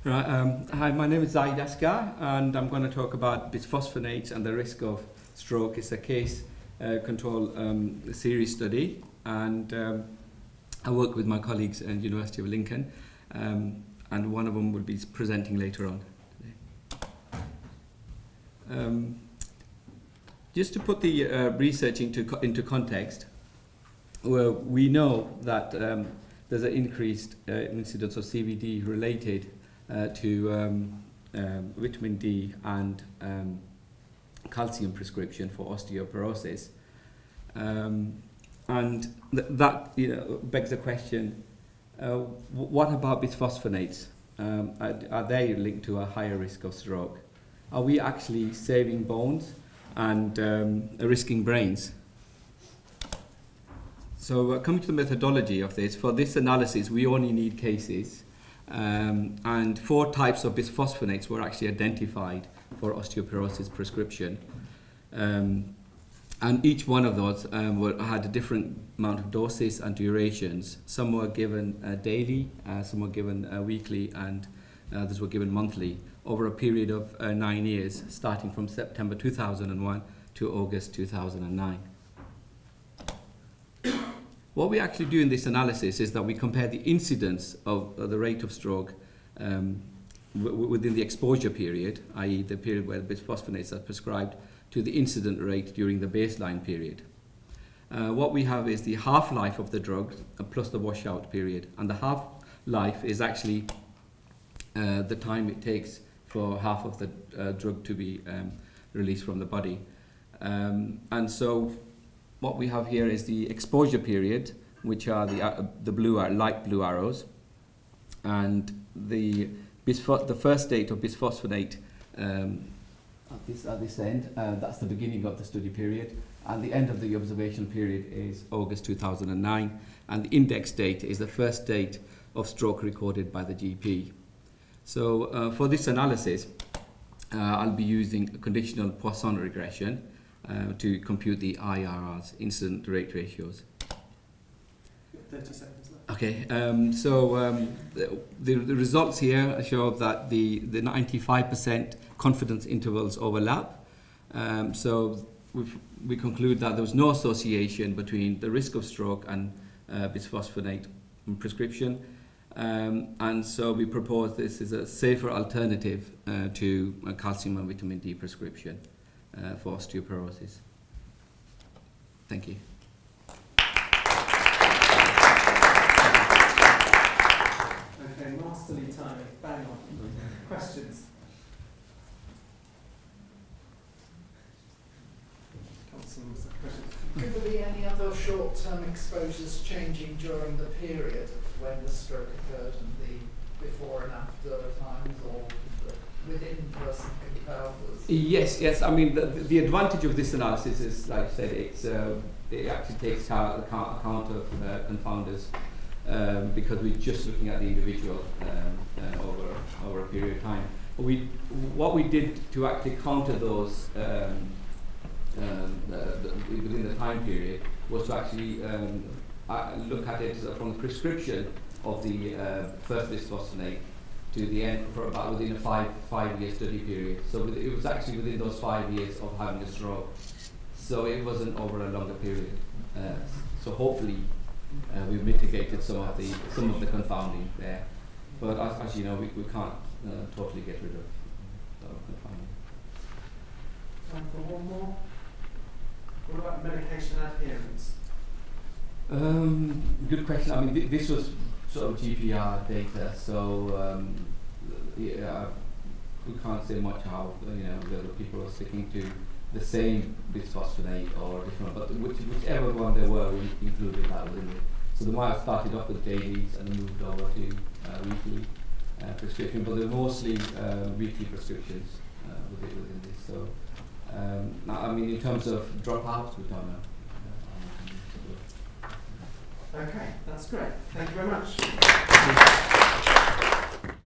Right, hi, my name is Zaid Asghar, and I'm going to talk about bisphosphonates and the risk of stroke. It's a case control series study, and I work with my colleagues at the University of Lincoln, and one of them will be presenting later on today. Just to put the research into context, well, we know that there's an increased incidence of CVD related to vitamin D and calcium prescription for osteoporosis, and that begs the question: what about bisphosphonates? Are they linked to a higher risk of stroke? Are we actually saving bones and risking brains? So coming to the methodology of this, for this analysis we only need cases, and 4 types of bisphosphonates were actually identified for osteoporosis prescription, and each one of those had a different amount of doses and durations. Some were given daily, some were given weekly, and others were given monthly over a period of 9 years, starting from September 2001 to August 2009. What we actually do in this analysis is that we compare the incidence of the rate of stroke within the exposure period, i.e. the period where bisphosphonates are prescribed, to the incident rate during the baseline period. What we have is the half-life of the drug plus the washout period, and the half-life is actually the time it takes for half of the drug to be released from the body. And so what we have here is the exposure period, which are the light blue arrows, and the first state of bisphosphonate at this end, that's the beginning of the study period, and the end of the observation period is August 2009, and the index date is the first date of stroke recorded by the GP. So for this analysis, I'll be using a conditional Poisson regression to compute the IRRs, incident rate ratios. 30 seconds left. Okay, the results here show that the 95% confidence intervals overlap. So we conclude that there was no association between the risk of stroke and bisphosphonate prescription. And so we propose this is a safer alternative to calcium and vitamin D prescription for osteoporosis. Thank you. Okay, masterly timing, bang on. Questions? Questions? Could there be any other short-term exposures changing during the period when the stroke occurred and the before and after times, or within person confounders? Yes. I mean, the advantage of this analysis is, like I said, it actually takes account of confounders because we're just looking at the individual over a period of time. What we did to actually counter those within the time period was to actually look at it from the prescription of the first bisphosphonate to the end for about within a five-year study period. So it was actually within those 5 years of having a stroke. So it wasn't over a longer period. So hopefully we've mitigated some of the confounding there. But as you know, we can't totally get rid of confounding. Time for one more. What about medication adherence? Good question. I mean, this was sort of GPR data, so yeah, we can't say much how whether people are sticking to the same bisphosphonate or different, but whichever one they were, we included that within it. So they might have started off with dailies and moved over to weekly prescription, but they're mostly weekly prescriptions within this. So I mean, in terms of dropouts, we don't know. Okay, that's great. Thank you very much.